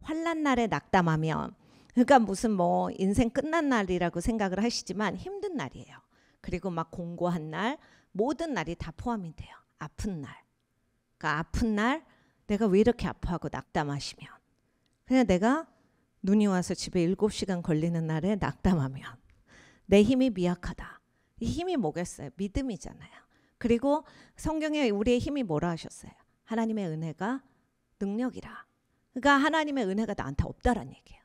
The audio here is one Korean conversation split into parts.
환난 날에 낙담하면, 그러니까 무슨 뭐 인생 끝난 날이라고 생각을 하시지만 힘든 날이에요. 그리고 막 공고한 날, 모든 날이 다 포함이 돼요. 아픈 날. 그러니까 아픈 날 내가 왜 이렇게 아파하고 낙담하시면, 그냥 내가 눈이 와서 집에 7시간 걸리는 날에 낙담하면 내 힘이 미약하다. 이 힘이 뭐겠어요? 믿음이잖아요. 그리고 성경에 우리의 힘이 뭐라 하셨어요? 하나님의 은혜가 능력이라. 그러니까 하나님의 은혜가 나한테 없다란 얘기예요.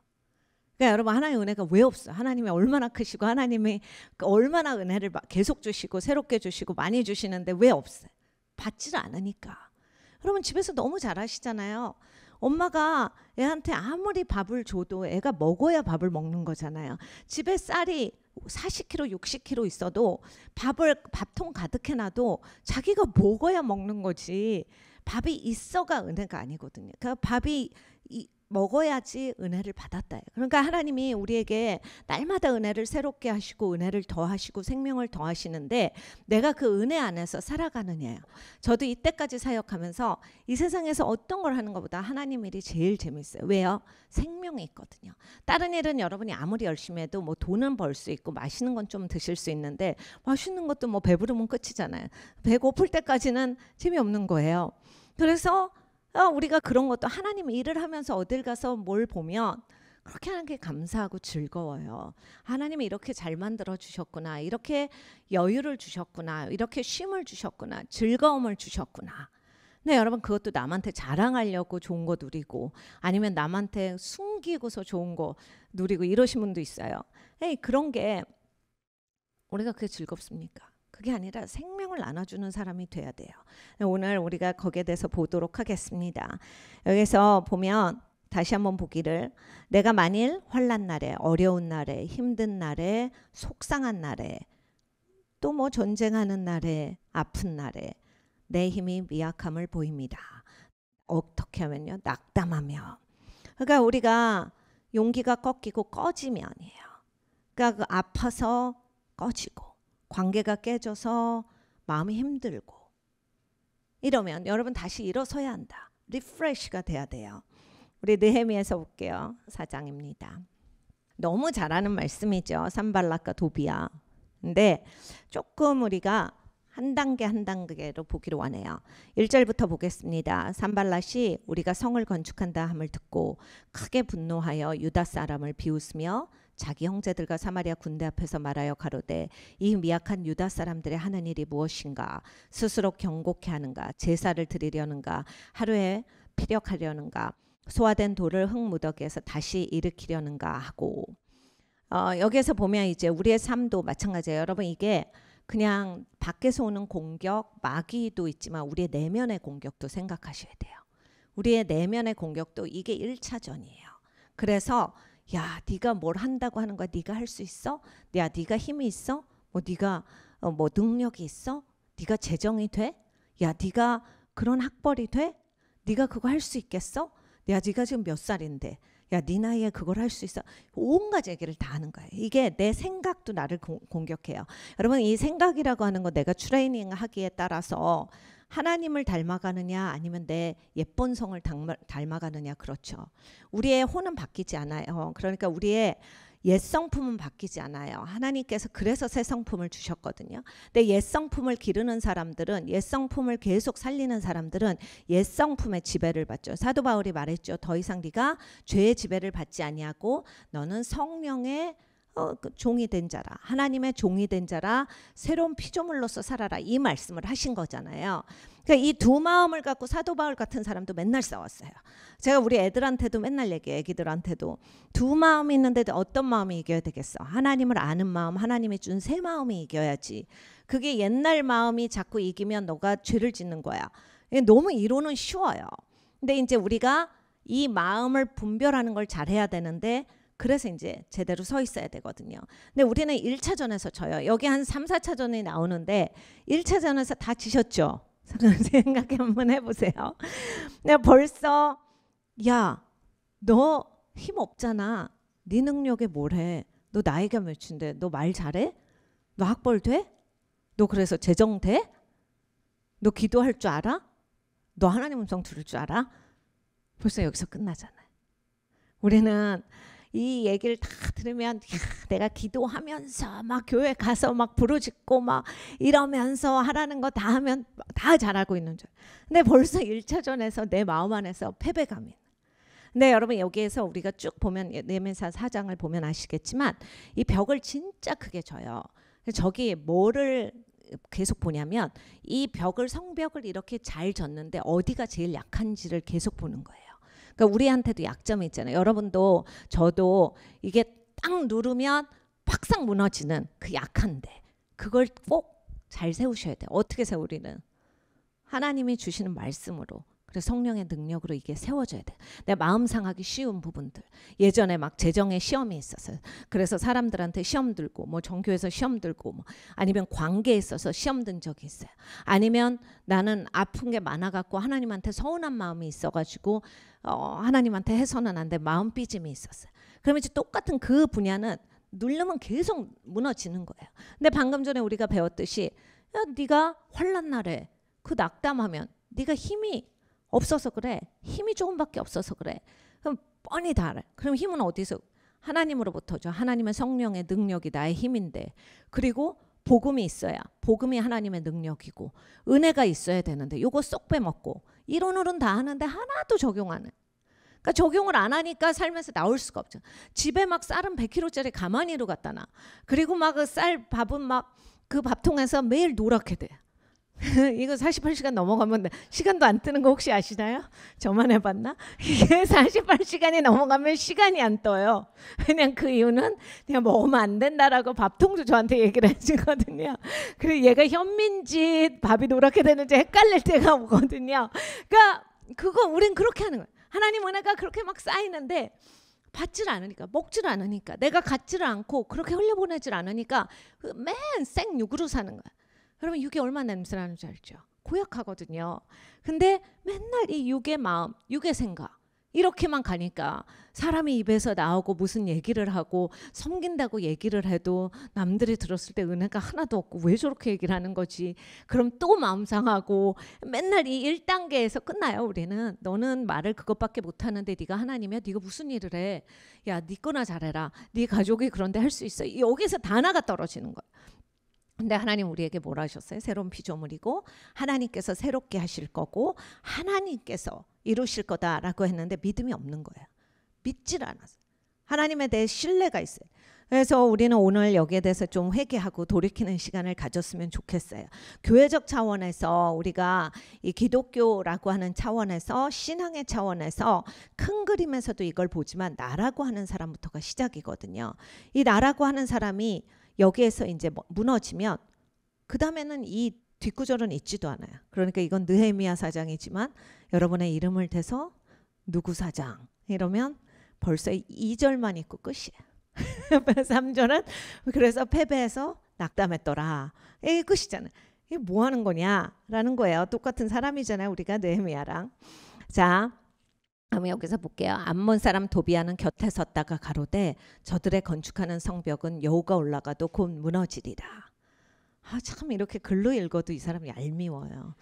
그러니까 여러분, 하나님의 은혜가 왜 없어요? 하나님이 얼마나 크시고 하나님이 얼마나 은혜를 계속 주시고 새롭게 주시고 많이 주시는데 왜 없어요? 받지를 않으니까. 여러분, 집에서 너무 잘하시잖아요. 엄마가 애한테 아무리 밥을 줘도 애가 먹어야 밥을 먹는 거잖아요. 집에 쌀이 40kg, 60kg 있어도 밥통 가득 해놔도 자기가 먹어야 먹는 거지, 밥이 있어가 은혜가 아니거든요. 그러니까 밥이 먹어야지 은혜를 받았다. 그러니까 하나님이 우리에게 날마다 은혜를 새롭게 하시고 은혜를 더하시고 생명을 더하시는데 내가 그 은혜 안에서 살아가느냐예요. 저도 이때까지 사역하면서 이 세상에서 어떤 걸 하는 것보다 하나님 일이 제일 재밌어요. 왜요? 생명이 있거든요. 다른 일은 여러분이 아무리 열심히 해도 뭐 돈은 벌 수 있고 맛있는 건 좀 드실 수 있는데, 맛있는 것도 뭐 배부르면 끝이잖아요. 배고플 때까지는 재미없는 거예요. 그래서 우리가 그런 것도 하나님 일을 하면서 어딜 가서 뭘 보면 그렇게 하는 게 감사하고 즐거워요. 하나님이 이렇게 잘 만들어 주셨구나, 이렇게 여유를 주셨구나, 이렇게 쉼을 주셨구나, 즐거움을 주셨구나. 근데 여러분, 그것도 남한테 자랑하려고 좋은 거 누리고 아니면 남한테 숨기고서 좋은 거 누리고 이러신 분도 있어요. 에이, 그런 게 우리가 그게 즐겁습니까? 그게 아니라 생명을 나눠주는 사람이 돼야 돼요. 오늘 우리가 거기에 대해서 보도록 하겠습니다. 여기서 보면 다시 한번 보기를, 내가 만일 환난 날에, 어려운 날에, 힘든 날에, 속상한 날에, 또 뭐 전쟁하는 날에, 아픈 날에 내 힘이 미약함을 보입니다. 어떻게 하면요? 낙담하며. 그러니까 우리가 용기가 꺾이고 꺼지면이에요. 그러니까 그 아파서 꺼지고 관계가 깨져서 마음이 힘들고 이러면 여러분 다시 일어서야 한다. 리프레시가 돼야 돼요. 우리 느헤미야서 볼게요. 4장입니다. 너무 잘하는 말씀이죠. 산발락과 도비야. 근데 조금 우리가 한 단계 한 단계로 보기로 원해요. 1절부터 보겠습니다. 산발락이 우리가 성을 건축한다 함을 듣고 크게 분노하여 유다 사람을 비웃으며 자기 형제들과 사마리아 군대 앞에서 말하여 가로되 이 미약한 유다 사람들의 하는 일이 무엇인가? 스스로 경고케 하는가? 제사를 드리려는가? 하루에 피력하려는가? 소화된 돌을 흙무더기에서 다시 일으키려는가 하고, 여기에서 보면 이제 우리의 삶도 마찬가지예요. 여러분, 이게 그냥 밖에서 오는 공격, 마귀도 있지만 우리의 내면의 공격도 생각하셔야 돼요. 우리의 내면의 공격도 이게 1차전이에요. 그래서 야, 네가 뭘 한다고 하는 거야? 네가 할 수 있어? 야, 네가 힘이 있어? 뭐 네가 뭐 능력이 있어? 네가 재정이 돼? 야, 네가 그런 학벌이 돼? 네가 그거 할 수 있겠어? 야, 네가 지금 몇 살인데? 야, 네 나이에 그걸 할 수 있어? 온갖 얘기를 다 하는 거예요. 이게 내 생각도 나를 공격해요. 여러분, 이 생각이라고 하는 거 내가 트레이닝 하기에 따라서 하나님을 닮아가느냐 아니면 내 예쁜 성을 닮아가느냐, 그렇죠. 우리의 혼은 바뀌지 않아요. 그러니까 우리의 옛 성품은 바뀌지 않아요. 하나님께서 그래서 새 성품을 주셨거든요. 근데 옛 성품을 기르는 사람들은, 옛 성품을 계속 살리는 사람들은 옛 성품의 지배를 받죠. 사도 바울이 말했죠. 더 이상 네가 죄의 지배를 받지 아니하고 너는 성령의 종이 된 자라, 하나님의 종이 된 자라, 새로운 피조물로서 살아라, 이 말씀을 하신 거잖아요. 그러니까 이 두 마음을 갖고 사도 바울 같은 사람도 맨날 싸웠어요. 제가 우리 애들한테도 맨날 얘기해요. 애기들한테도 두 마음이 있는데 어떤 마음이 이겨야 되겠어? 하나님을 아는 마음, 하나님이 준 새 마음이 이겨야지. 그게 옛날 마음이 자꾸 이기면 너가 죄를 짓는 거야. 너무 이론은 쉬워요. 근데 이제 우리가 이 마음을 분별하는 걸 잘해야 되는데, 그래서 이제 제대로 서 있어야 되거든요. 근데 우리는 1차전에서 져요. 여기 한 3, 4차전이 나오는데 1차전에서 다 지셨죠? 생각해 한번 해보세요. 내가 벌써 야, 너 힘 없잖아. 네 능력에 뭘 해? 너 나이가 몇인데 너 말 잘해? 너 학벌 돼? 너 그래서 재정 돼? 너 기도할 줄 알아? 너 하나님 음성 들을 줄 알아? 벌써 여기서 끝나잖아요. 우리는 이 얘기를 다 들으면 내가 기도하면서 막 교회 가서 막 부르짖고 막 이러면서 하라는 거 다 하면 다 잘하고 있는 줄. 근데 벌써 1차전에서 내 마음 안에서 패배감이. 근데 여러분 여기에서 우리가 쭉 보면 예레미야 4장을 보면 아시겠지만 이 벽을 진짜 크게 져요. 저기 뭐를 계속 보냐면 이 벽을 성벽을 이렇게 잘 졌는데 어디가 제일 약한지를 계속 보는 거예요. 그러니까 우리한테도 약점이 있잖아요. 여러분도 저도 이게 딱 누르면 팍싹 무너지는 그 약한데 그걸 꼭 잘 세우셔야 돼요. 어떻게 세우리는? 하나님이 주시는 말씀으로. 그래서 성령의 능력으로 이게 세워져야 돼. 내 마음 상하기 쉬운 부분들. 예전에 막 재정에 시험이 있었어요. 그래서 사람들한테 시험 들고 뭐 전교에서 시험 들고 뭐 아니면 관계에 있어서 시험 든 적이 있어요. 아니면 나는 아픈 게 많아갖고 하나님한테 서운한 마음이 있어가지고 하나님한테 해서는 안 돼 마음 삐짐이 있었어요. 그러면 이제 똑같은 그 분야는 누르면 계속 무너지는 거예요. 근데 방금 전에 우리가 배웠듯이 야, 네가 환난 날에 그 낙담하면 네가 힘이 없어서 그래. 힘이 조금밖에 없어서 그래. 그럼 뻔히 다 알아. 그럼 힘은 어디서? 하나님으로부터죠. 하나님의 성령의 능력이 나의 힘인데 그리고 복음이 있어야 복음이 하나님의 능력이고 은혜가 있어야 되는데 요거 쏙 빼먹고 이론으로는 다 하는데 하나도 적용 안 해. 그러니까 적용을 안 하니까 삶에서 나올 수가 없죠. 집에 막 쌀은 100kg짜리 가마니로 갖다 놔. 그리고 막 그 쌀 밥은 막 그 밥통에서 매일 노랗게 돼. 이거 48시간 넘어가면 시간도 안 뜨는 거 혹시 아시나요? 저만 해봤나? 이게 48시간이 넘어가면 시간이 안 떠요. 그냥 그 이유는 그냥 먹으면 안 된다라고 밥통도 저한테 얘기를 해주거든요. 그리고 얘가 현민지 밥이 노랗게 되는지 헷갈릴 때가 오거든요. 그러니까 그거 우린 그렇게 하는 거예요. 하나님 은혜가 그렇게 막 쌓이는데 받질 않으니까 먹질 않으니까 내가 갖지를 않고 그렇게 흘려보내질 않으니까 맨 생육으로 사는 거야. 그러면 육이 얼마나 냄새나는 줄 알죠? 고약하거든요. 근데 맨날 이 육의 마음, 육의 생각 이렇게만 가니까 사람이 입에서 나오고 무슨 얘기를 하고 섬긴다고 얘기를 해도 남들이 들었을 때 은혜가 하나도 없고 왜 저렇게 얘기를 하는 거지? 그럼 또 마음 상하고 맨날 이 1단계에서 끝나요. 우리는 너는 말을 그것밖에 못하는데 네가 하나님이야? 네가 무슨 일을 해? 야, 네 거나 잘해라. 네 가족이 그런데 할 수 있어. 여기서 단아가 떨어지는 거예요. 근데 하나님 우리에게 뭐라 하셨어요? 새로운 피조물이고 하나님께서 새롭게 하실 거고 하나님께서 이루실 거다라고 했는데 믿음이 없는 거예요. 믿질 않았어요. 하나님에 대해 신뢰가 있어요. 그래서 우리는 오늘 여기에 대해서 좀 회개하고 돌이키는 시간을 가졌으면 좋겠어요. 교회적 차원에서 우리가 이 기독교라고 하는 차원에서 신앙의 차원에서 큰 그림에서도 이걸 보지만 나라고 하는 사람부터가 시작이거든요. 이 나라고 하는 사람이 여기에서 이제 무너지면 그 다음에는 이 뒷구절은 있지도 않아요. 그러니까 이건 느헤미야 사장이지만 여러분의 이름을 대서 누구 사장 이러면 벌써 2절만 있고 끝이에요. 3절은 그래서 패배해서 낙담했더라. 이게 끝이잖아요. 이게 뭐 하는 거냐라는 거예요. 똑같은 사람이잖아요. 우리가 느헤미야랑. 자, 그럼 여기서 볼게요. 암몬 사람 도비아는 곁에 섰다가 가로되 저들의 건축하는 성벽은 여호가 올라가도 곧 무너지리라. 참 이렇게 글로 읽어도 이 사람이 얄미워요.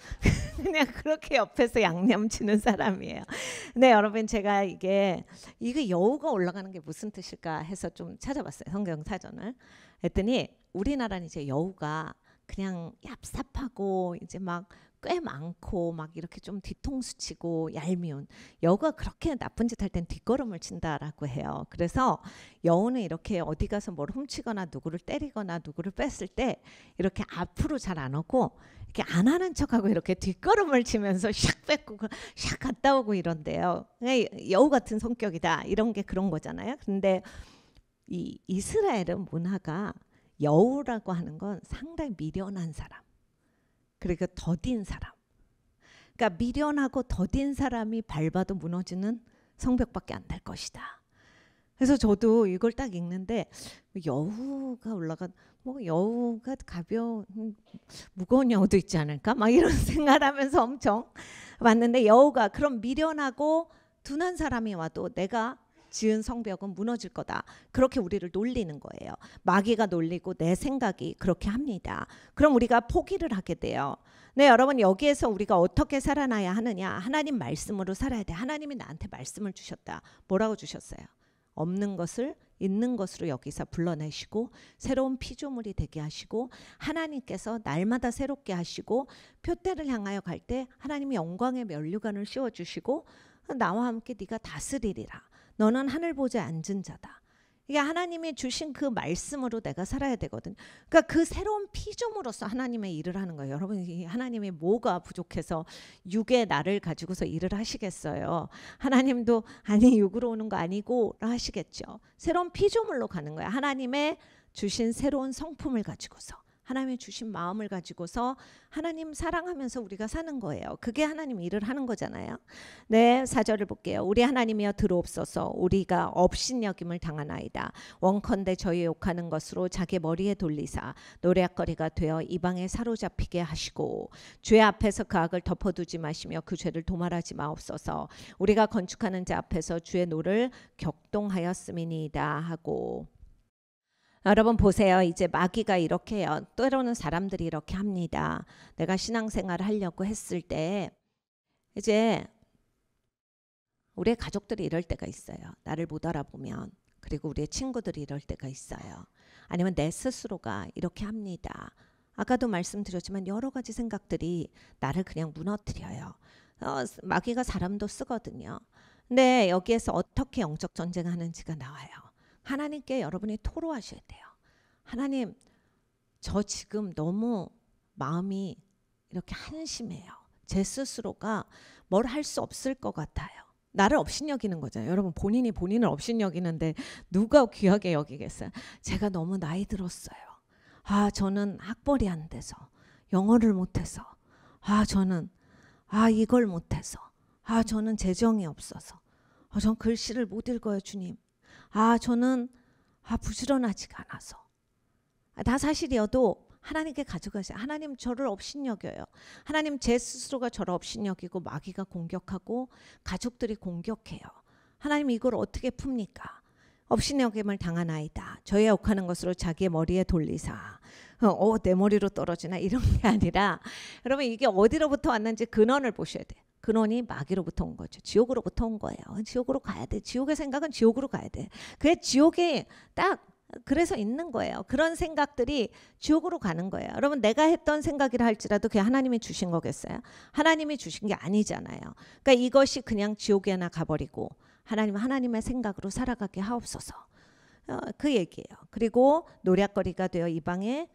그냥 그렇게 옆에서 양념치는 사람이에요. 네, 여러분 제가 이게 여호가 올라가는 게 무슨 뜻일까 해서 좀 찾아봤어요. 성경 사전을. 했더니 우리나라는 이제 여호가 그냥 얍삽하고 이제 막 꽤 많고 막 이렇게 좀 뒤통수 치고 얄미운 여호가 그렇게 나쁜 짓 할 땐 뒷걸음을 친다라고 해요. 그래서 여호는 이렇게 어디 가서 뭘 훔치거나 누구를 때리거나 누구를 뺐을 때 이렇게 앞으로 잘 안 오고 이렇게 안 하는 척하고 이렇게 뒷걸음을 치면서 샥 뺏고 샥 갔다 오고 이런데요. 여호 같은 성격이다 이런 게 그런 거잖아요. 근데 이 이스라엘은 문화가 여호라고 하는 건 상당히 미련한 사람 그리고 더딘 사람. 그러니까 미련하고 더딘 사람이 밟아도 무너지는 성벽밖에 안 될 것이다. 그래서 저도 이걸 딱 읽는데 여우가 올라간 뭐 여우가 무거운 여우도 있지 않을까? 막 이런 생각을 하면서 엄청 왔는데 여우가 그런 미련하고 둔한 사람이 와도 내가 지은 성벽은 무너질 거다. 그렇게 우리를 놀리는 거예요. 마귀가 놀리고 내 생각이 그렇게 합니다. 그럼 우리가 포기를 하게 돼요. 네, 여러분, 여기에서 우리가 어떻게 살아나야 하느냐? 하나님 말씀으로 살아야 돼. 하나님이 나한테 말씀을 주셨다. 뭐라고 주셨어요? 없는 것을 있는 것으로 여기서 불러내시고 새로운 피조물이 되게 하시고 하나님께서 날마다 새롭게 하시고 표대를 향하여 갈 때 하나님이 영광의 면류관을 씌워주시고 나와 함께 네가 다스리리라. 너는 하늘 보좌에 앉은 자다. 이게 하나님이 주신 그 말씀으로 내가 살아야 되거든. 그러니까 그 새로운 피조물로서 하나님의 일을 하는 거예요. 여러분, 하나님이 뭐가 부족해서 육의 나를 가지고서 일을 하시겠어요? 하나님도 아니 육으로 오는 거 아니고 하시겠죠. 새로운 피조물로 가는 거야. 하나님의 주신 새로운 성품을 가지고서, 하나님이 주신 마음을 가지고서 하나님 사랑하면서 우리가 사는 거예요. 그게 하나님 일을 하는 거잖아요. 네, 4절을 볼게요. 우리 하나님이여 들어옵소서. 우리가 업신여김을 당하나이다. 원컨대 저희 욕하는 것으로 자기 머리에 돌리사 노략거리가 되어 이방에 사로잡히게 하시고 죄 앞에서 그 악을 덮어두지 마시며 그 죄를 도말하지 마옵소서. 우리가 건축하는 자 앞에서 주의 노를 격동하였음이니이다 하고. 여러분 보세요. 이제 마귀가 이렇게 해요. 때로는 사람들이 이렇게 합니다. 내가 신앙생활을 하려고 했을 때 이제 우리의 가족들이 이럴 때가 있어요. 나를 못 알아보면. 그리고 우리의 친구들이 이럴 때가 있어요. 아니면 내 스스로가 이렇게 합니다. 아까도 말씀드렸지만 여러 가지 생각들이 나를 그냥 무너뜨려요. 마귀가 사람도 쓰거든요. 근데 여기에서 어떻게 영적 전쟁하는지가 나와요. 하나님께 여러분이 토로하셔야 돼요. 하나님, 저 지금 너무 마음이 이렇게 한심해요. 제 스스로가 뭘 할 수 없을 것 같아요. 나를 업신여기는 거잖아요. 여러분, 본인이 본인을 업신여기는데 누가 귀하게 여기겠어요? 제가 너무 나이 들었어요. 저는 학벌이 안 돼서, 영어를 못해서, 저는 이걸 못해서, 저는 재정이 없어서, 전 글씨를 못 읽어요, 주님. 저는 부지런하지가 않아서. 다 사실이어도 하나님께 가져가세요. 하나님, 저를 업신여겨요. 하나님, 제 스스로가 저를 업신여기고 마귀가 공격하고 가족들이 공격해요. 하나님, 이걸 어떻게 풉니까? 업신여김을 당하나이다. 저의 욕하는 것으로 자기의 머리에 돌리사. 내 머리로 떨어지나 이런 게 아니라, 여러분, 이게 어디로부터 왔는지 근원을 보셔야 돼요. 근원이 마귀로부터 온 거죠. 지옥으로부터 온 거예요. 지옥으로 가야 돼. 지옥의 생각은 지옥으로 가야 돼. 그게 지옥이 딱 그래서 있는 거예요. 그런 생각들이 지옥으로 가는 거예요. 여러분, 내가 했던 생각이라 할지라도 그게 하나님이 주신 거겠어요? 하나님이 주신 게 아니잖아요. 그러니까 이것이 그냥 지옥에나 가버리고 하나님, 하나님의 생각으로 살아가게 하옵소서. 그 얘기예요. 그리고 노략거리가 되어 이방에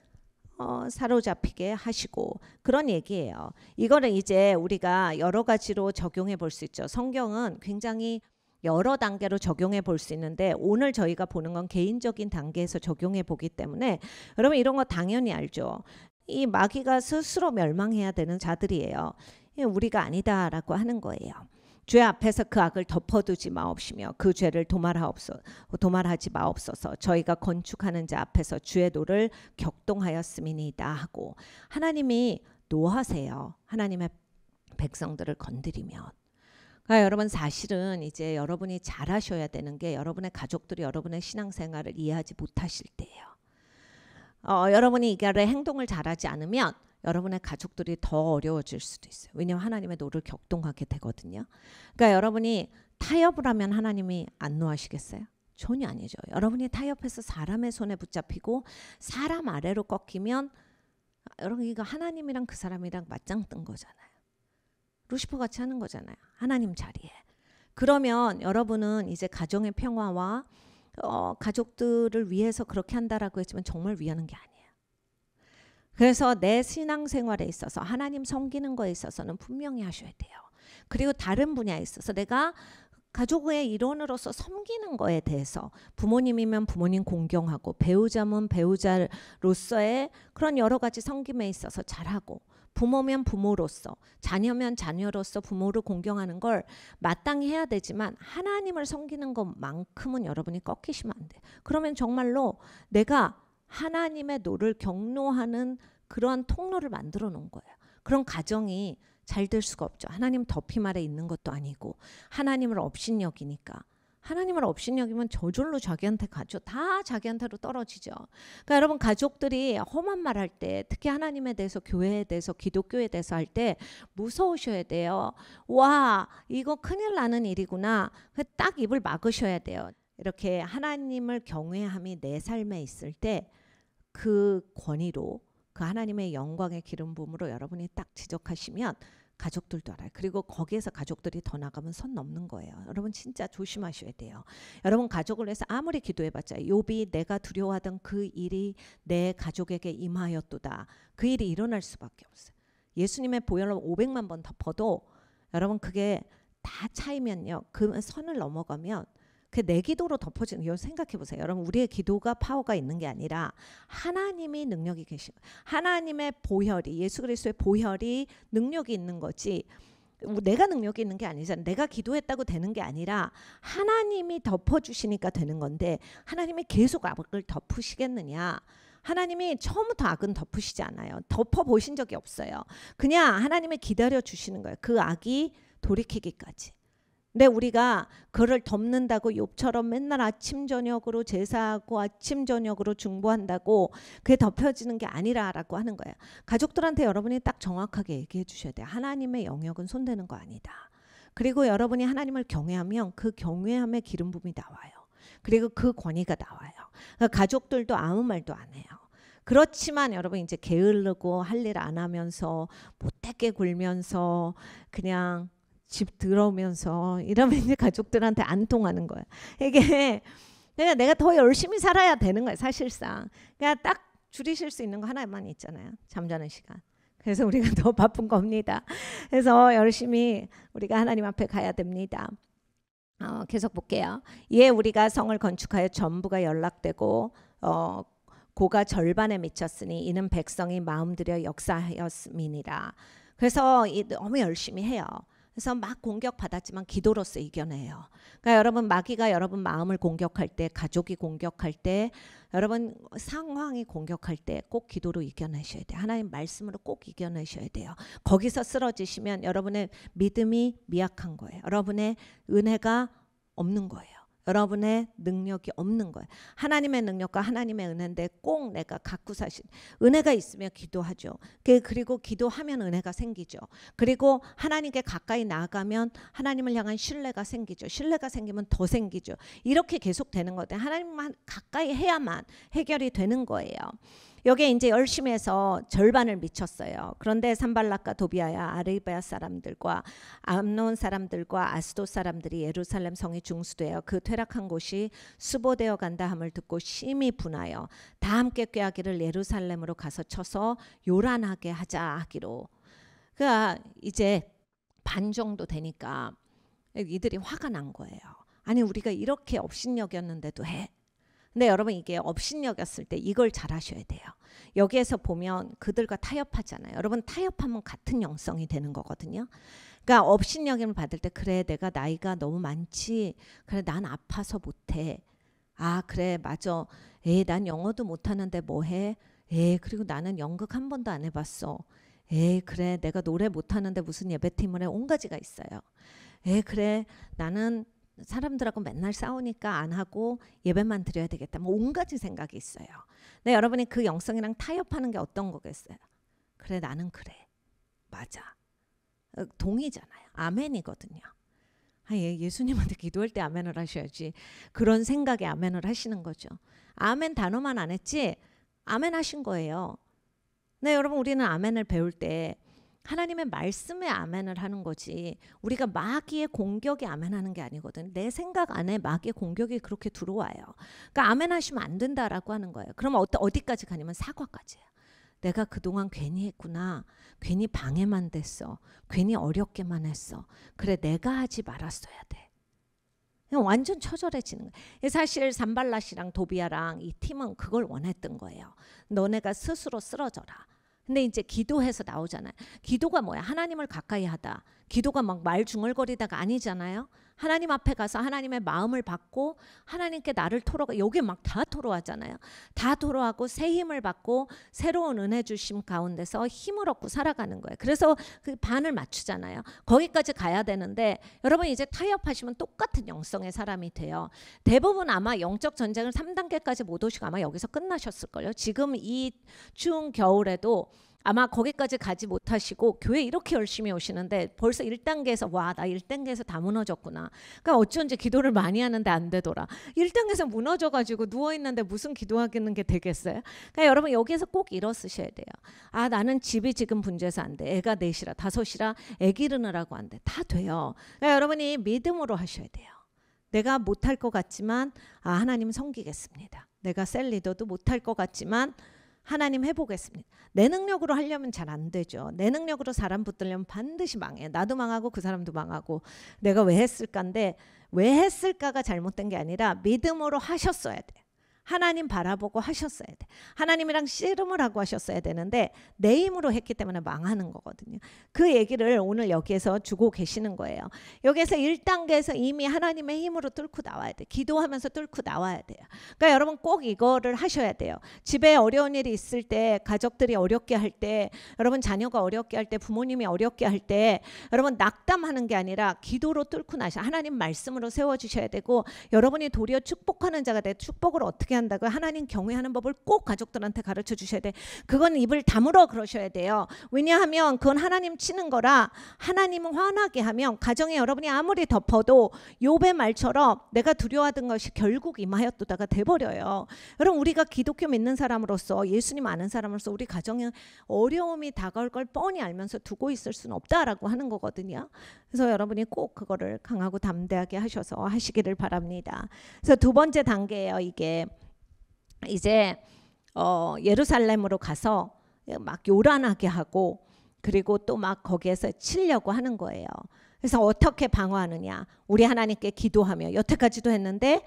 사로잡히게 하시고, 그런 얘기예요. 이거는 이제 우리가 여러 가지로 적용해 볼 수 있죠. 성경은 굉장히 여러 단계로 적용해 볼 수 있는데 오늘 저희가 보는 건 개인적인 단계에서 적용해 보기 때문에 여러분, 이런 거 당연히 알죠. 이 마귀가 스스로 멸망해야 되는 자들이에요. 우리가 아니다라고 하는 거예요. 죄 앞에서 그 악을 덮어두지 마옵시며 그 죄를 도말하지 마옵소서. 저희가 건축하는 자 앞에서 주의 노를 격동하였음이니이다 하고, 하나님이 노하세요. 하나님의 백성들을 건드리면. 그러니까 여러분, 사실은 이제 여러분이 잘하셔야 되는 게 여러분의 가족들이 여러분의 신앙생활을 이해하지 못하실 때예요. 여러분이 이거를 행동을 잘하지 않으면 여러분의 가족들이 더 어려워질 수도 있어요. 왜냐하면 하나님의 노를 격동하게 되거든요. 그러니까 여러분이 타협을 하면 하나님이 안 노하시겠어요? 전혀 아니죠. 여러분이 타협해서 사람의 손에 붙잡히고 사람 아래로 꺾이면 여러분, 이거 하나님이랑 그 사람이랑 맞짱 뜬 거잖아요. 루시퍼 같이 하는 거잖아요. 하나님 자리에. 그러면 여러분은 이제 가정의 평화와 가족들을 위해서 그렇게 한다라고 했지만 정말 위하는 게 아니에요. 그래서 내 신앙생활에 있어서 하나님 섬기는 거에 있어서는 분명히 하셔야 돼요. 그리고 다른 분야에 있어서 내가 가족의 일원으로서 섬기는 거에 대해서 부모님이면 부모님 공경하고 배우자면 배우자로서의 그런 여러 가지 섬김에 있어서 잘하고, 부모면 부모로서, 자녀면 자녀로서 부모를 공경하는 걸 마땅히 해야 되지만 하나님을 섬기는 것만큼은 여러분이 꺾이시면 안 돼요. 그러면 정말로 내가 하나님의 노를 경노하는 그런 통로를 만들어 놓은 거예요. 그런 가정이 잘 될 수가 없죠. 하나님 덮임 아래 있는 것도 아니고 하나님을 업신여기니까 하나님을 업신여기면 저절로 자기한테 가죠. 다 자기한테로 떨어지죠. 그러니까 여러분 가족들이 험한 말 할 때, 특히 하나님에 대해서, 교회에 대해서, 기독교에 대해서 할 때 무서우셔야 돼요. 와, 이거 큰일 나는 일이구나. 딱 입을 막으셔야 돼요. 이렇게 하나님을 경외함이 내 삶에 있을 때 그 권위로, 그 하나님의 영광의 기름 부음으로 여러분이 딱 지적하시면 가족들도 알아요. 그리고 거기에서 가족들이 더 나가면 선 넘는 거예요. 여러분 진짜 조심하셔야 돼요. 여러분 가족을 위해서 아무리 기도해봤자 욥이 내가 두려워하던 그 일이 내 가족에게 임하였도다. 그 일이 일어날 수밖에 없어요. 예수님의 보혈로 500만 번 덮어도 여러분 그게 다 차이면요. 그 선을 넘어가면 그 내 기도로 덮어지는, 이거 생각해 보세요. 여러분 우리의 기도가 파워가 있는 게 아니라 하나님이 능력이 계신 거예요. 하나님의 보혈이, 예수 그리스도의 보혈이 능력이 있는 거지 내가 능력이 있는 게 아니잖아요. 내가 기도했다고 되는 게 아니라 하나님이 덮어주시니까 되는 건데 하나님이 계속 악을 덮으시겠느냐. 하나님이 처음부터 악은 덮으시지 않아요. 덮어보신 적이 없어요. 그냥 하나님이 기다려 주시는 거예요. 그 악이 돌이키기까지. 근데 우리가 그를 덮는다고 욥처럼 맨날 아침 저녁으로 제사하고 아침 저녁으로 중보한다고 그게 덮여지는 게 아니라라고 하는 거예요. 가족들한테 여러분이 딱 정확하게 얘기해 주셔야 돼요. 하나님의 영역은 손대는 거 아니다. 그리고 여러분이 하나님을 경외하면 그 경외함의 기름 부음이 나와요. 그리고 그 권위가 나와요. 그러니까 가족들도 아무 말도 안 해요. 그렇지만 여러분 이제 게으르고 할 일 안 하면서 못되게 굴면서 그냥 집 들어오면서 이러면 이제 가족들한테 안 통하는 거야. 이게 내가 더 열심히 살아야 되는 거야 사실상. 그러니까 딱 줄이실 수 있는 거 하나만 있잖아요. 잠자는 시간. 그래서 우리가 더 바쁜 겁니다. 그래서 열심히 우리가 하나님 앞에 가야 됩니다. 계속 볼게요. 이에 우리가 성을 건축하여 전부가 연락되고 고가 절반에 미쳤으니 이는 백성이 마음 들여 역사하였음이니라. 그래서 너무 열심히 해요. 그래서 막 공격받았지만 기도로서 이겨내요. 그러니까 여러분 마귀가 여러분 마음을 공격할 때, 가족이 공격할 때, 여러분 상황이 공격할 때 꼭 기도로 이겨내셔야 돼요. 하나님 말씀으로 꼭 이겨내셔야 돼요. 거기서 쓰러지시면 여러분의 믿음이 미약한 거예요. 여러분의 은혜가 없는 거예요. 여러분의 능력이 없는 거예요. 하나님의 능력과 하나님의 은혜인데 꼭 내가 갖고 사신 은혜가 있으면 기도하죠. 그리고 기도하면 은혜가 생기죠. 그리고 하나님께 가까이 나아가면 하나님을 향한 신뢰가 생기죠. 신뢰가 생기면 더 생기죠. 이렇게 계속 되는 거예요. 하나님만 가까이 해야만 해결이 되는 거예요. 여기에 이제 열심히 해서 절반을 미쳤어요. 그런데 산발락과 도비아야 아르비아 사람들과 암논 사람들과 아스돗 사람들이 예루살렘 성이 중수되어 그 퇴락한 곳이 수보되어 간다 함을 듣고 심히 분하여 다 함께 꾀하기를 예루살렘으로 가서 쳐서 요란하게 하자 하기로. 그러니까 이제 반 정도 되니까 이들이 화가 난 거예요. 아니 우리가 이렇게 업신여겼는데도 해. 근데 여러분 이게 업신여겼을 때 이걸 잘 하셔야 돼요. 여기에서 보면 그들과 타협하잖아요. 여러분 타협하면 같은 영성이 되는 거거든요. 그러니까 업신여김을 받을 때 그래 내가 나이가 너무 많지. 그래 난 아파서 못해. 아 그래 맞아. 난 영어도 못하는데 뭐해. 그리고 나는 연극 한 번도 안 해봤어. 그래 내가 노래 못하는데 무슨 예배팀을 해. 온 가지가 있어요. 그래 나는 사람들하고 맨날 싸우니까 안 하고 예배만 드려야 되겠다. 뭐 온 가지 생각이 있어요. 근데 여러분이 그 영성이랑 타협하는 게 어떤 거겠어요? 그래 나는 그래. 맞아. 동의잖아요. 아멘이거든요. 예수님한테 기도할 때 아멘을 하셔야지. 그런 생각에 아멘을 하시는 거죠. 아멘 단어만 안 했지 아멘 하신 거예요. 네, 여러분 우리는 아멘을 배울 때 하나님의 말씀에 아멘을 하는 거지 우리가 마귀의 공격에 아멘하는 게 아니거든. 내 생각 안에 마귀의 공격이 그렇게 들어와요. 그러니까 아멘하시면 안 된다라고 하는 거예요. 그러면 어디까지 가냐면 사과까지예요. 내가 그동안 괜히 했구나. 괜히 방해만 됐어. 괜히 어렵게만 했어. 그래 내가 하지 말았어야 돼. 그냥 완전 처절해지는 거예요. 사실 산발랏이랑 도비아랑 이 팀은 그걸 원했던 거예요. 너네가 스스로 쓰러져라. 근데 이제 기도해서 나오잖아요. 기도가 뭐야? 하나님을 가까이 하다. 기도가 막 말 중얼거리다가 아니잖아요. 하나님 앞에 가서 하나님의 마음을 받고 하나님께 나를 여기 막 다 토로하잖아요. 다 토로하고 새 힘을 받고 새로운 은혜 주심 가운데서 힘을 얻고 살아가는 거예요. 그래서 그 반을 맞추잖아요. 거기까지 가야 되는데 여러분 이제 타협하시면 똑같은 영성의 사람이 돼요. 대부분 아마 영적 전쟁을 3단계까지 못 오시고 아마 여기서 끝나셨을걸요. 지금 이 추운 겨울에도 아마 거기까지 가지 못하시고 교회 이렇게 열심히 오시는데 벌써 1단계에서 와, 나 1단계에서 다 무너졌구나. 그러니까 어쩐지 기도를 많이 하는데 안 되더라. 1단계에서 무너져가지고 누워있는데 무슨 기도하는 게 되겠어요? 그러니까 여러분 여기에서 꼭 일어서셔야 돼요. 아, 나는 집이 지금 문제에서 안 돼. 애가 4이라 5이라 애 기르느라고 안 돼. 다 돼요. 그러니까 여러분이 믿음으로 하셔야 돼요. 내가 못할 것 같지만 하나님 섬기겠습니다. 내가 셀 리더도 못할 것 같지만 하나님 해보겠습니다. 내 능력으로 하려면 잘 안 되죠. 내 능력으로 사람 붙들려면 반드시 망해요. 나도 망하고 그 사람도 망하고 내가 왜 했을까인데 왜 했을까가 잘못된 게 아니라 믿음으로 하셨어야 돼요. 하나님 바라보고 하셨어야 돼. 하나님이랑 씨름을 하고 하셨어야 되는데 내 힘으로 했기 때문에 망하는 거거든요. 그 얘기를 오늘 여기에서 주고 계시는 거예요. 여기에서 1단계에서 이미 하나님의 힘으로 뚫고 나와야 돼. 기도하면서 뚫고 나와야 돼요. 그러니까 여러분 꼭 이거를 하셔야 돼요. 집에 어려운 일이 있을 때, 가족들이 어렵게 할 때, 여러분 자녀가 어렵게 할 때, 부모님이 어렵게 할 때 여러분 낙담하는 게 아니라 기도로 뚫고 나셔. 하나님 말씀으로 세워주셔야 되고 여러분이 도리어 축복하는 자가 돼. 축복을 어떻게 한다고 하나님 경외하는 법을 꼭 가족들한테 가르쳐 주셔야 돼. 그건 입을 다물어 그러셔야 돼요. 왜냐하면 그건 하나님 치는 거라 하나님은 화나게 하면 가정에 여러분이 아무리 덮어도 욥의 말처럼 내가 두려워하던 것이 결국 임하였도다가 돼버려요. 여러분 우리가 기독교 믿는 사람으로서 예수님 아는 사람으로서 우리 가정에 어려움이 다가올 걸 뻔히 알면서 두고 있을 수는 없다라고 하는 거거든요. 그래서 여러분이 꼭 그거를 강하고 담대하게 하셔서 하시기를 바랍니다. 그래서 두 번째 단계예요. 이게 이제 예루살렘으로 가서 막 요란하게 하고 그리고 또 막 거기에서 치려고 하는 거예요. 그래서 어떻게 방어하느냐. 우리 하나님께 기도하며 여태까지도 했는데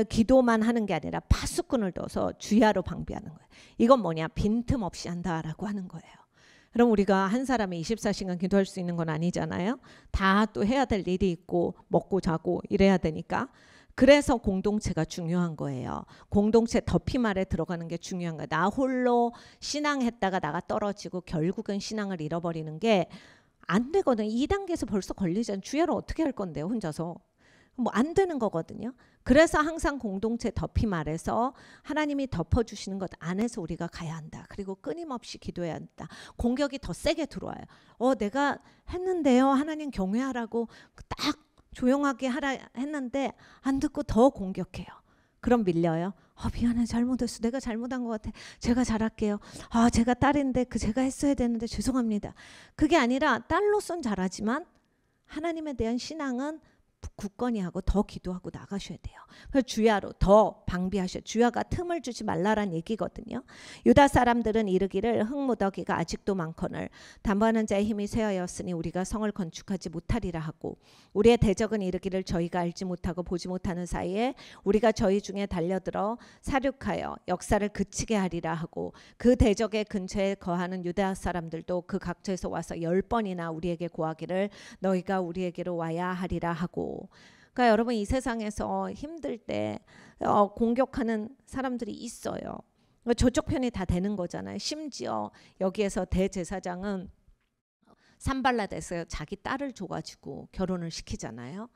기도만 하는 게 아니라 파수꾼을 둬서 주야로 방비하는 거예요. 이건 뭐냐. 빈틈없이 한다라고 하는 거예요. 그럼 우리가 한 사람이 24시간 기도할 수 있는 건 아니잖아요. 다 또 해야 될 일이 있고 먹고 자고 이래야 되니까. 그래서 공동체가 중요한 거예요. 공동체 덮임 아래 들어가는 게 중요한 거예요. 나 홀로 신앙했다가 나가 떨어지고 결국은 신앙을 잃어버리는 게 안 되거든요. 2단계에서 벌써 걸리잖아요. 주야를 어떻게 할 건데요, 혼자서. 뭐 안 되는 거거든요. 그래서 항상 공동체 덮임 아래서 하나님이 덮어주시는 것 안에서 우리가 가야 한다. 그리고 끊임없이 기도해야 한다. 공격이 더 세게 들어와요. 내가 했는데요. 하나님 경외하라고 딱 조용하게 하라 했는데 안 듣고 더 공격해요. 그럼 밀려요. 미안해, 잘못했어. 내가 잘못한 것 같아. 제가 잘할게요. 제가 딸인데 제가 했어야 되는데 죄송합니다. 그게 아니라 딸로선 잘하지만 하나님에 대한 신앙은 굳건히 하고 더 기도하고 나가셔야 돼요. 그래서 주야로 더 방비하셔. 주야가 틈을 주지 말라란 얘기거든요. 유다 사람들은 이르기를 흙무더기가 아직도 많거늘 담보하는 자의 힘이 쇠하였으니 우리가 성을 건축하지 못하리라 하고 우리의 대적은 이르기를 저희가 알지 못하고 보지 못하는 사이에 우리가 저희 중에 달려들어 사륙하여 역사를 그치게 하리라 하고 그 대적의 근처에 거하는 유다 사람들도 그 각처에서 와서 10번이나 우리에게 고하기를 너희가 우리에게로 와야 하리라 하고. 그러니까 여러분 이 세상에서 힘들 때 공격하는 사람들이 있어요. 저쪽 편이 다 되는 거잖아요. 심지어 여기에서 대제사장은 산발랏에서 자기 딸을 줘가지고 결혼을 시키잖아요.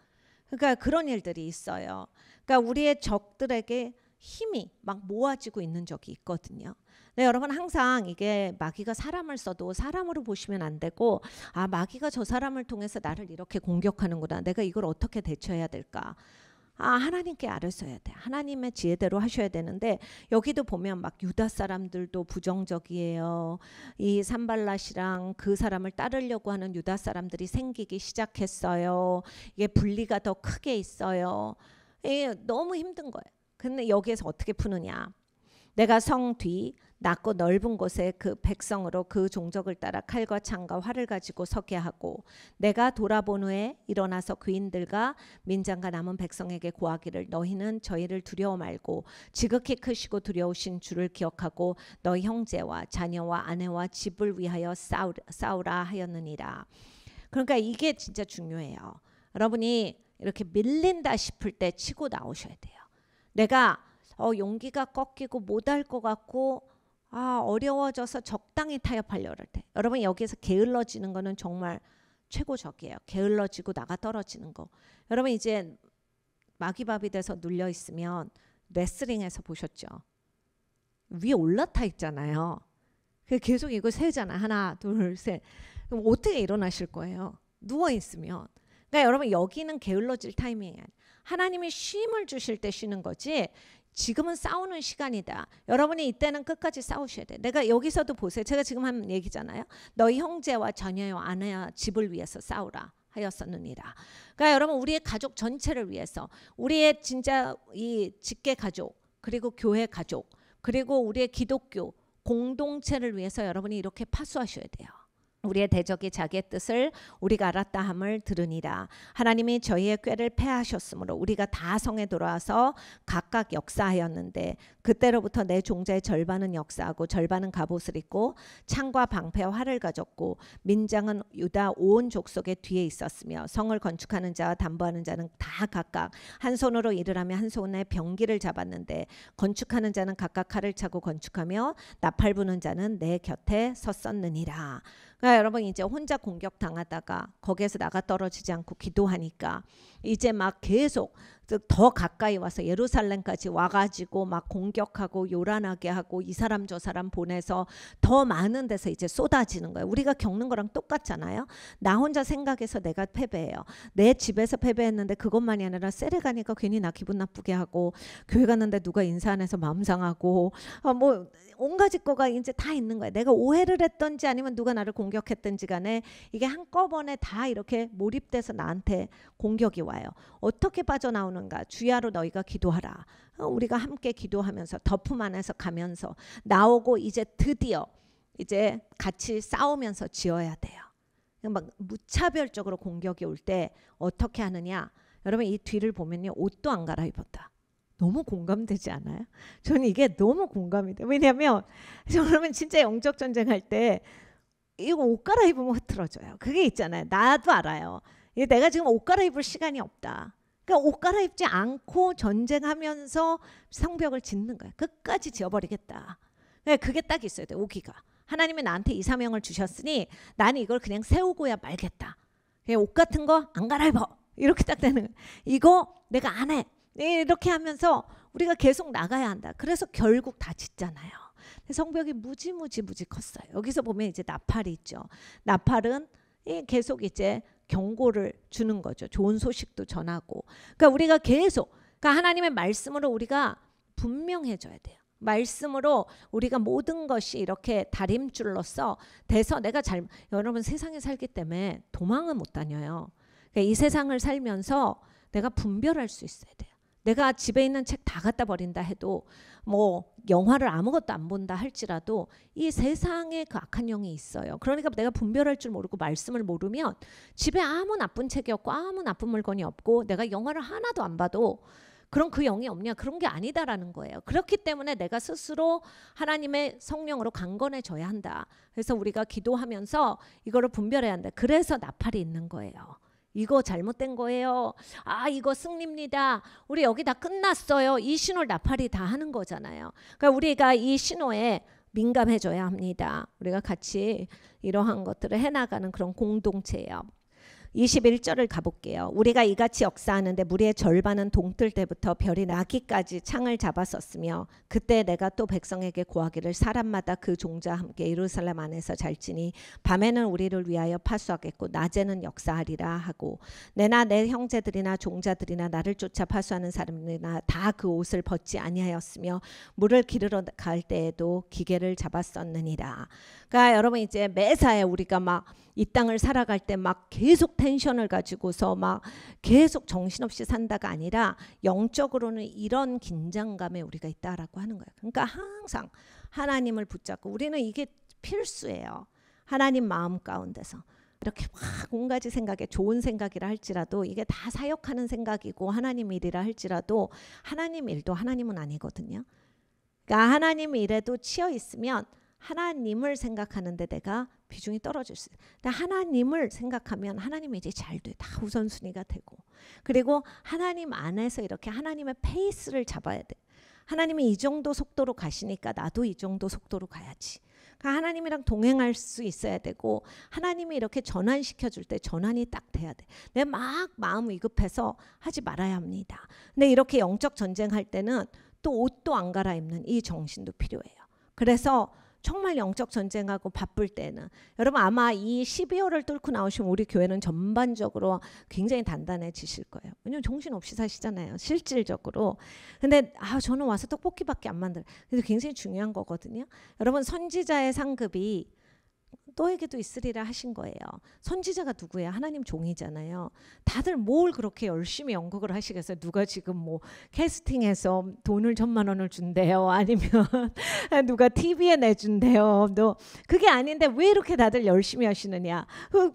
그러니까 그런 일들이 있어요. 그러니까 우리의 적들에게 힘이 막 모아지고 있는 적이 있거든요. 네, 여러분 항상 이게 마귀가 사람을 써도 사람으로 보시면 안 되고 마귀가 저 사람을 통해서 나를 이렇게 공격하는구나. 내가 이걸 어떻게 대처해야 될까? 하나님께 아뢰셔야 돼. 하나님의 지혜대로 하셔야 되는데 여기도 보면 막 유다 사람들도 부정적이에요. 이 산발랏이랑 그 사람을 따르려고 하는 유다 사람들이 생기기 시작했어요. 이게 분리가 더 크게 있어요. 이게 너무 힘든 거예요. 근데 여기에서 어떻게 푸느냐. 내가 성 뒤 낮고 넓은 곳에 그 백성으로 그 종족을 따라 칼과 창과 활을 가지고 서게 하고 내가 돌아본 후에 일어나서 귀인들과 민장과 남은 백성에게 고하기를 너희는 저희를 두려워 말고 지극히 크시고 두려우신 주를 기억하고 너희 형제와 자녀와 아내와 집을 위하여 싸우라 하였느니라. 그러니까 이게 진짜 중요해요. 여러분이 이렇게 밀린다 싶을 때 치고 나오셔야 돼요. 내가 용기가 꺾이고 못할 것 같고 어려워져서 적당히 타협하려고 할 때, 여러분 여기에서 게을러지는 거는 정말 최고적이에요. 게을러지고 나가 떨어지는 거. 여러분 이제 마귀밥이 돼서 눌려 있으면 레슬링에서 보셨죠? 위에 올라타 있잖아요. 계속 이거 세잖아. 하나, 둘, 셋. 그럼 어떻게 일어나실 거예요? 누워 있으면. 그러니까 여러분 여기는 게을러질 타이밍이 아니에요. 하나님이 쉼을 주실 때 쉬는 거지. 지금은 싸우는 시간이다. 여러분이 이때는 끝까지 싸우셔야 돼. 내가 여기서도 보세요. 제가 지금 한 얘기잖아요. 너희 형제와 자녀와 아내와 집을 위해서 싸우라 하였었느니라. 그러니까 여러분 우리의 가족 전체를 위해서, 우리의 진짜 이 직계 가족, 그리고 교회 가족, 그리고 우리의 기독교 공동체를 위해서 여러분이 이렇게 파수하셔야 돼요. 우리의 대적이 자기의 뜻을 우리가 알았다 함을 들으니라. 하나님이 저희의 꾀를 패하셨으므로 우리가 다 성에 돌아와서 각각 역사하였는데 그때로부터 내 종자의 절반은 역사하고 절반은 갑옷을 입고 창과 방패와 활을 가졌고 민장은 유다 온 족속의 뒤에 있었으며 성을 건축하는 자와 담보하는 자는 다 각각 한 손으로 일을 하며 한 손에 병기를 잡았는데 건축하는 자는 각각 칼을 차고 건축하며 나팔 부는 자는 내 곁에 섰었느니라. 그러니까 여러분 이제 혼자 공격당하다가 거기에서 나가 떨어지지 않고 기도하니까 이제 막 계속 더 가까이 와서 예루살렘까지 와가지고 막 공격하고 요란하게 하고 이 사람 저 사람 보내서 더 많은 데서 이제 쏟아지는 거예요. 우리가 겪는 거랑 똑같잖아요. 나 혼자 생각해서 내가 패배해요. 내 집에서 패배했는데 그것만이 아니라 셀에 가니까 괜히 나 기분 나쁘게 하고 교회 갔는데 누가 인사 안 해서 마음 상하고 뭐 온가지 거가 이제 다 있는 거예요. 내가 오해를 했던지 아니면 누가 나를 공격했던지 간에 이게 한꺼번에 다 이렇게 몰입돼서 나한테 공격이 와요. 어떻게 빠져나오는가? 주야로 너희가 기도하라. 우리가 함께 기도하면서 덮음 안에서 가면서 나오고 이제 드디어 이제 같이 싸우면서 지어야 돼요. 막 무차별적으로 공격이 올 때 어떻게 하느냐? 여러분 이 뒤를 보면요. 옷도 안 갈아입었다. 너무 공감되지 않아요? 저는 이게 너무 공감이 돼요. 왜냐하면 여러분 진짜 영적 전쟁할 때 이거 옷 갈아입으면 흐트러져요. 그게 있잖아요. 나도 알아요. 내가 지금 옷 갈아입을 시간이 없다. 그러니까 옷 갈아입지 않고 전쟁하면서 성벽을 짓는 거야. 끝까지 지어버리겠다. 그게 딱 있어야 돼. 오기가. 하나님이 나한테 이 사명을 주셨으니 나는 이걸 그냥 세우고야 말겠다. 옷 같은 거 안 갈아입어. 이렇게 딱 되는 거야. 이거 내가 안 해. 이렇게 하면서 우리가 계속 나가야 한다. 그래서 결국 다 짓잖아요. 성벽이 무지 컸어요. 여기서 보면 이제 나팔이 있죠. 나팔은 계속 이제 경고를 주는 거죠. 좋은 소식도 전하고. 그러니까 우리가 계속 그러니까 하나님의 말씀으로 우리가 분명해져야 돼요. 말씀으로 우리가 모든 것이 이렇게 다림줄로서 돼서 내가 여러분 세상에 살기 때문에 도망을 못 다녀요. 그러니까 이 세상을 살면서 내가 분별할 수 있어야 돼요. 내가 집에 있는 책 다 갖다 버린다 해도 뭐 영화를 아무것도 안 본다 할지라도 이 세상에 그 악한 영이 있어요. 그러니까 내가 분별할 줄 모르고 말씀을 모르면 집에 아무 나쁜 책이 없고 아무 나쁜 물건이 없고 내가 영화를 하나도 안 봐도 그럼 그 영이 없냐? 그런 게 아니다라는 거예요. 그렇기 때문에 내가 스스로 하나님의 성령으로 강건해져야 한다. 그래서 우리가 기도하면서 이거를 분별해야 한다. 그래서 나팔이 있는 거예요. 이거 잘못된 거예요. 이거 승리입니다. 우리 여기 다 끝났어요. 이 신호를 나팔이 다 하는 거잖아요. 그러니까 우리가 이 신호에 민감해져야 합니다. 우리가 같이 이러한 것들을 해나가는 그런 공동체예요. 21절을 가볼게요. 우리가 이같이 역사하는데 무리의 절반은 동뜰 때부터 별이 나기까지 창을 잡았었으며 그때 내가 또 백성에게 고하기를 사람마다 그 종자와 함께 예루살렘 안에서 잘지니 밤에는 우리를 위하여 파수하겠고 낮에는 역사하리라 하고 내나 내 형제들이나 종자들이나 나를 쫓아 파수하는 사람들이나 다 그 옷을 벗지 아니하였으며 물을 기르러 갈 때에도 기계를 잡았었느니라. 그러니까 여러분 이제 매사에 우리가 막 이 땅을 살아갈 때 막 계속 텐션을 가지고서 막 계속 정신없이 산다가 아니라 영적으로는 이런 긴장감에 우리가 있다라고 하는 거예요. 그러니까 항상 하나님을 붙잡고 우리는 이게 필수예요. 하나님 마음 가운데서 이렇게 막 온가지 생각에 좋은 생각이라 할지라도 이게 다 사역하는 생각이고 하나님 일이라 할지라도 하나님 일도 하나님은 아니거든요. 그러니까 하나님 일에도 치여 있으면 하나님을 생각하는데 내가 비중이 떨어질 수 있어요. 근데 하나님을 생각하면 하나님이 이제 잘 돼. 다 우선순위가 되고. 그리고 하나님 안에서 이렇게 하나님의 페이스를 잡아야 돼. 하나님이 이 정도 속도로 가시니까 나도 이 정도 속도로 가야지. 그러니까 하나님이랑 동행할 수 있어야 되고 하나님이 이렇게 전환시켜 줄 때 전환이 딱 돼야 돼. 내가 막 마음 위급해서 하지 말아야 합니다. 근데 이렇게 영적 전쟁할 때는 또 옷도 안 갈아입는 이 정신도 필요해요. 그래서 정말 영적 전쟁하고 바쁠 때는 여러분 아마 이 12월을 뚫고 나오시면 우리 교회는 전반적으로 굉장히 단단해지실 거예요. 왜냐면 정신없이 사시잖아요. 실질적으로. 근데 저는 와서 떡볶이밖에 안 만들어요. 그래서 굉장히 중요한 거거든요. 여러분 선지자의 상급이 너에게도 있으리라 하신 거예요. 선지자가 누구야? 하나님 종이잖아요. 다들 뭘 그렇게 열심히 연극을 하시겠어요? 누가 지금 뭐 캐스팅해서 돈을 1,000만 원을 준대요. 아니면 누가 TV에 내준대요. 너 그게 아닌데 왜 이렇게 다들 열심히 하시느냐?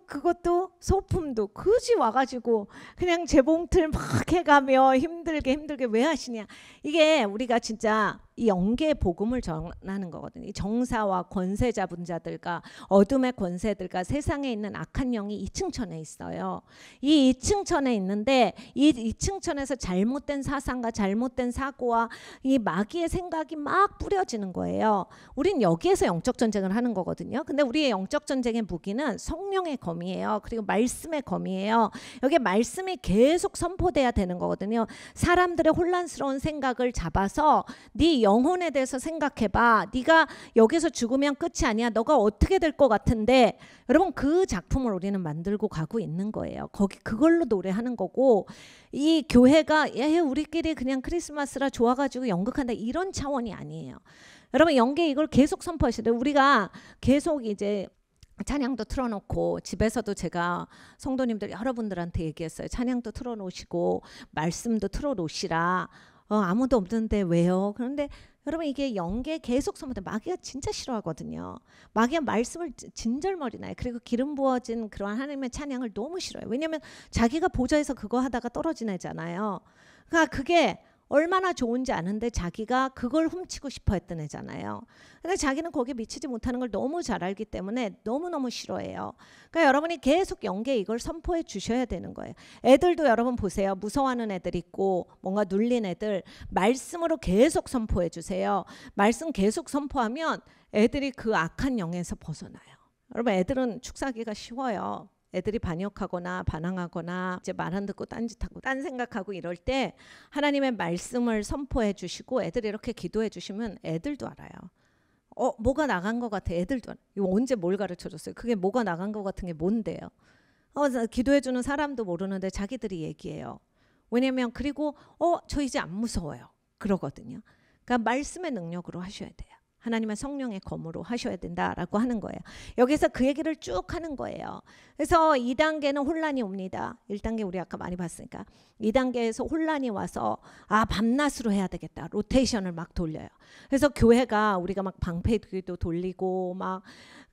그것도 소품도 굳이 와가지고 그냥 재봉틀 막 해가며 힘들게 왜 하시냐? 이게 우리가 진짜 이 영계의 복음을 전하는 거거든요. 이 정사와 권세 잡은 자들과 어둠의 권세들과 세상에 있는 악한 영이 2층천에 있어요. 이 2층천에 있는데 이 2층천에서 잘못된 사상과 잘못된 사고와 이 마귀의 생각이 막 뿌려지는 거예요. 우린 여기에서 영적 전쟁을 하는 거거든요. 근데 우리의 영적 전쟁의 무기는 성령의 검이에요. 그리고 말씀의 검이에요. 여기 말씀이 계속 선포돼야 되는 거거든요. 사람들의 혼란스러운 생각을 잡아서 네 영혼에 대해서 생각해봐. 네가 여기서 죽으면 끝이 아니야. 너가 어떻게 될 것 같은데 여러분 그 작품을 우리는 만들고 가고 있는 거예요. 거기 그걸로 노래하는 거고 이 교회가 우리끼리 그냥 크리스마스라 좋아가지고 연극한다 이런 차원이 아니에요. 여러분 영계 이걸 계속 선포하셔야 돼요. 우리가 계속 이제 찬양도 틀어놓고 집에서도 제가 성도님들 여러분들한테 얘기했어요. 찬양도 틀어놓으시고 말씀도 틀어놓으시라. 아무도 없는데 왜요? 그런데 여러분 이게 영계 계속 선포돼. 마귀가 진짜 싫어하거든요. 마귀가 말씀을 진절머리 나요. 그리고 기름 부어진 그런 하나님의 찬양을 너무 싫어요. 왜냐하면 자기가 보좌에서 그거 하다가 떨어진 애잖아요. 그러니까 그게 얼마나 좋은지 아는데 자기가 그걸 훔치고 싶어 했던 애잖아요. 근데 자기는 거기에 미치지 못하는 걸 너무 잘 알기 때문에 너무너무 싫어해요. 그러니까 여러분이 계속 영계에 이걸 선포해 주셔야 되는 거예요. 애들도 여러분 보세요. 무서워하는 애들 있고 뭔가 눌린 애들 말씀으로 계속 선포해 주세요. 말씀 계속 선포하면 애들이 그 악한 영에서 벗어나요. 여러분 애들은 축사하기가 쉬워요. 애들이 반역하거나 반항하거나 이제 말 안 듣고 딴짓하고 딴 생각하고 이럴 때 하나님의 말씀을 선포해 주시고 애들이 이렇게 기도해 주시면 애들도 알아요. 뭐가 나간 것 같아. 애들도 알아요. 이거 언제 뭘 가르쳐줬어요? 그게 뭐가 나간 것 같은 게 뭔데요? 기도해 주는 사람도 모르는데 자기들이 얘기해요. 왜냐면 그리고 저 이제 안 무서워요. 그러거든요. 그러니까 말씀의 능력으로 하셔야 돼요. 하나님의 성령의 검으로 하셔야 된다라고 하는 거예요. 여기서 그 얘기를 쭉 하는 거예요. 그래서 2단계는 혼란이 옵니다. 1단계 우리 아까 많이 봤으니까 2단계에서 혼란이 와서 밤낮으로 해야 되겠다. 로테이션을 막 돌려요. 그래서 교회가 우리가 막 방패기도 돌리고 막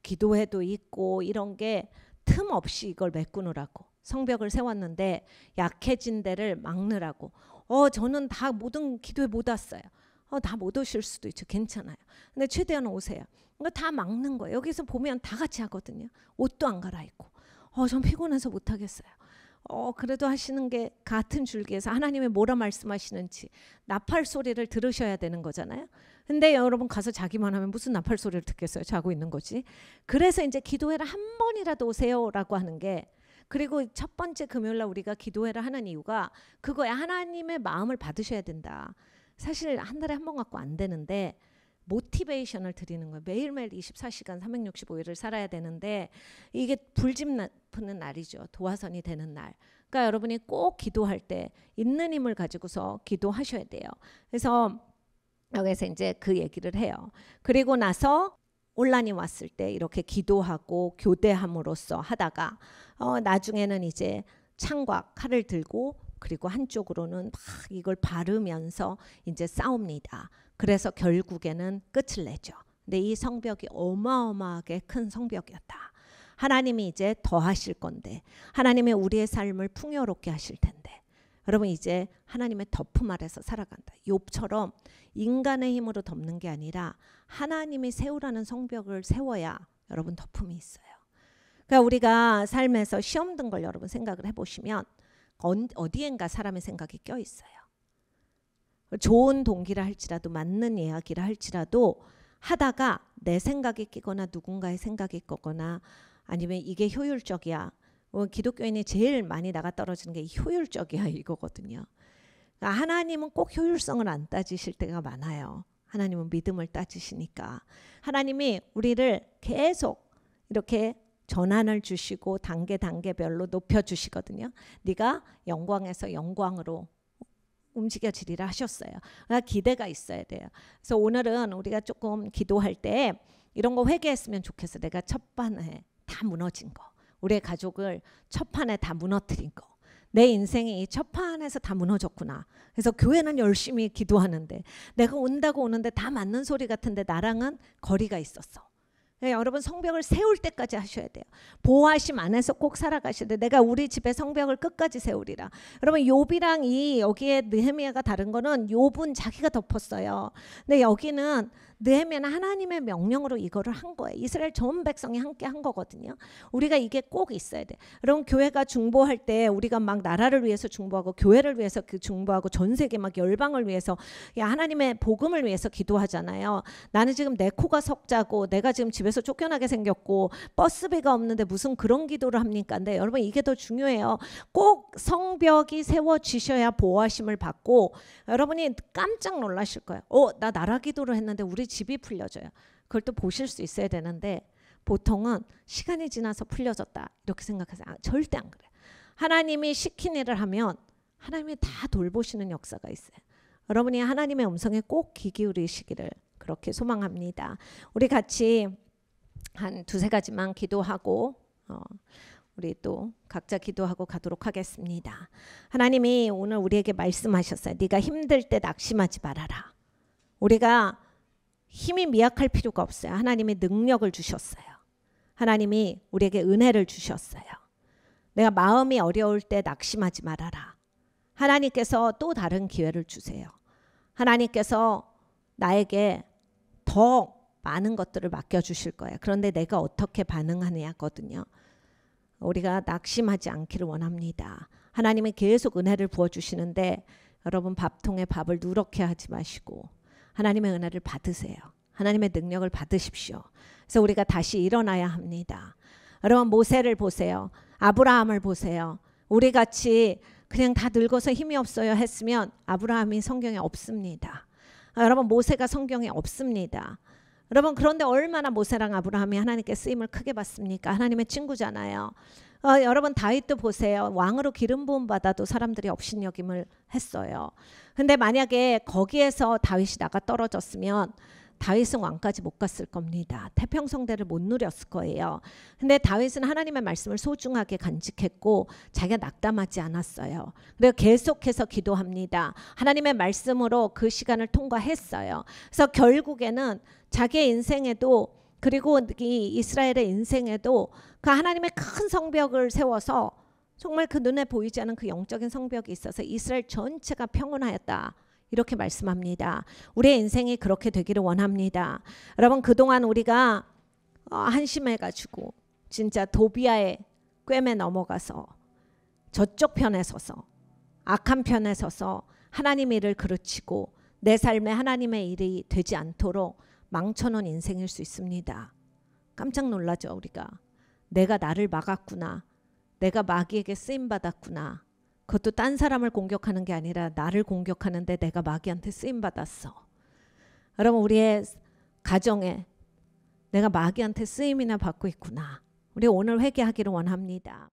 기도회도 있고 이런 게 틈 없이 이걸 메꾸느라고 성벽을 세웠는데 약해진 데를 막느라고 저는 다 모든 기도회 못 왔어요. 다 못 오실 수도 있죠. 괜찮아요. 근데 최대한 오세요. 그러니까 다 막는 거예요. 여기서 보면 다 같이 하거든요. 옷도 안 갈아입고. 전 피곤해서 못 하겠어요. 그래도 하시는 게 같은 줄기에서 하나님이 뭐라 말씀하시는지 나팔 소리를 들으셔야 되는 거잖아요. 근데 여러분 가서 자기만 하면 무슨 나팔 소리를 듣겠어요. 자고 있는 거지. 그래서 이제 기도회를 한 번이라도 오세요라고 하는 게 그리고 첫 번째 금요일날 우리가 기도회를 하는 이유가 그거야. 하나님의 마음을 받으셔야 된다. 사실 한 달에 한 번 갖고 안 되는데 모티베이션을 드리는 거예요. 매일매일 24시간 365일을 살아야 되는데 이게 불짓는 날이죠. 도화선이 되는 날. 그러니까 여러분이 꼭 기도할 때 있는 힘을 가지고서 기도하셔야 돼요. 그래서 여기서 이제 그 얘기를 해요. 그리고 나서 혼란이 왔을 때 이렇게 기도하고 교대함으로써 하다가 나중에는 이제 창과 칼을 들고 그리고 한쪽으로는 막 이걸 바르면서 이제 싸웁니다. 그래서 결국에는 끝을 내죠. 근데 이 성벽이 어마어마하게 큰 성벽이었다. 하나님이 이제 더 하실 건데 하나님이 우리의 삶을 풍요롭게 하실 텐데 여러분 이제 하나님의 덮음 아래서 살아간다. 욥처럼 인간의 힘으로 덮는 게 아니라 하나님이 세우라는 성벽을 세워야 여러분 덮음이 있어요. 그러니까 우리가 삶에서 시험 든 걸 여러분 생각을 해보시면 어디엔가 사람의 생각이 껴있어요. 좋은 동기라 할지라도 맞는 이야기라 할지라도 하다가 내 생각이 끼거나 누군가의 생각이 있거나 아니면 이게 효율적이야. 기독교인이 제일 많이 나가 떨어지는 게 효율적이야 이거거든요. 그러니까 하나님은 꼭 효율성을 안 따지실 때가 많아요. 하나님은 믿음을 따지시니까. 하나님이 우리를 계속 이렇게 전환을 주시고 단계별로 높여주시거든요. 네가 영광에서 영광으로 움직여지리라 하셨어요. 그러니까 기대가 있어야 돼요. 그래서 오늘은 우리가 조금 기도할 때 이런 거 회개했으면 좋겠어. 내가 첫 판에 다 무너진 거. 우리의 가족을 첫 판에 다 무너뜨린 거. 내 인생이 첫 판에서 다 무너졌구나. 그래서 교회는 열심히 기도하는데 내가 온다고 오는데 다 맞는 소리 같은데 나랑은 거리가 있었어. 여러분 성벽을 세울 때까지 하셔야 돼요. 보호하심 안에서 꼭 살아가셔야 돼요. 내가 우리 집에 성벽을 끝까지 세우리라. 여러분 욥이랑 이 여기에 느헤미야가 다른 거는 욥은 자기가 덮었어요. 근데 여기는 느헤미야는 하나님의 명령으로 이거를 한 거예요. 이스라엘 전 백성이 함께 한 거거든요. 우리가 이게 꼭 있어야 돼. 여러분 교회가 중보할 때 우리가 막 나라를 위해서 중보하고 교회를 위해서 중보하고 전 세계 막 열방을 위해서 하나님의 복음을 위해서 기도하잖아요. 나는 지금 내 코가 석자고 내가 지금 집에서 쫓겨나게 생겼고 버스비가 없는데 무슨 그런 기도를 합니까? 근데 여러분 이게 더 중요해요. 꼭 성벽이 세워지셔야 보호하심을 받고 여러분이 깜짝 놀라실 거예요. 나 나라 기도를 했는데 우리 집이 풀려져요. 그걸 또 보실 수 있어야 되는데 보통은 시간이 지나서 풀려졌다 이렇게 생각하세요. 절대 안 그래요. 하나님이 시킨 일을 하면 하나님이 다 돌보시는 역사가 있어요. 여러분이 하나님의 음성에 꼭 귀 기울이시기를 그렇게 소망합니다. 우리 같이 한 두세 가지만 기도하고 우리 또 각자 기도하고 가도록 하겠습니다. 하나님이 오늘 우리에게 말씀하셨어요. 네가 힘들 때 낙심하지 말아라. 우리가 힘이 미약할 필요가 없어요. 하나님이 능력을 주셨어요. 하나님이 우리에게 은혜를 주셨어요. 내가 마음이 어려울 때 낙심하지 말아라. 하나님께서 또 다른 기회를 주세요. 하나님께서 나에게 더 많은 것들을 맡겨주실 거예요. 그런데 내가 어떻게 반응하느냐거든요. 우리가 낙심하지 않기를 원합니다. 하나님이 계속 은혜를 부어주시는데 여러분 밥통에 밥을 누렇게 하지 마시고 하나님의 은혜를 받으세요. 하나님의 능력을 받으십시오. 그래서 우리가 다시 일어나야 합니다. 여러분 모세를 보세요. 아브라함을 보세요. 우리 같이 그냥 다 늙어서 힘이 없어요 했으면 아브라함이 성경에 없습니다. 여러분 모세가 성경에 없습니다. 여러분 그런데 얼마나 모세랑 아브라함이 하나님께 쓰임을 크게 받습니까? 하나님의 친구잖아요. 여러분 다윗도 보세요. 왕으로 기름 부음 받아도 사람들이 업신여김을 했어요. 근데 만약에 거기에서 다윗이 나가 떨어졌으면 다윗은 왕까지 못 갔을 겁니다. 태평성대를 못 누렸을 거예요. 근데 다윗은 하나님의 말씀을 소중하게 간직했고 자기가 낙담하지 않았어요. 그래서 계속해서 기도합니다. 하나님의 말씀으로 그 시간을 통과했어요. 그래서 결국에는 자기의 인생에도 그리고 이 이스라엘의 인생에도 그 하나님의 큰 성벽을 세워서 정말 그 눈에 보이지 않은 그 영적인 성벽이 있어서 이스라엘 전체가 평온하였다. 이렇게 말씀합니다. 우리의 인생이 그렇게 되기를 원합니다. 여러분 그동안 우리가 한심해가지고 진짜 도비아의 꿰매 넘어가서 저쪽 편에 서서 악한 편에 서서 하나님 일을 그르치고 내 삶에 하나님의 일이 되지 않도록 망쳐놓은 인생일 수 있습니다. 깜짝 놀라죠 우리가. 내가 나를 막았구나. 내가 마귀에게 쓰임받았구나. 그것도 딴 사람을 공격하는 게 아니라 나를 공격하는데 내가 마귀한테 쓰임받았어. 여러분 우리의 가정에 내가 마귀한테 쓰임이나 받고 있구나. 우리 오늘 회개하기를 원합니다.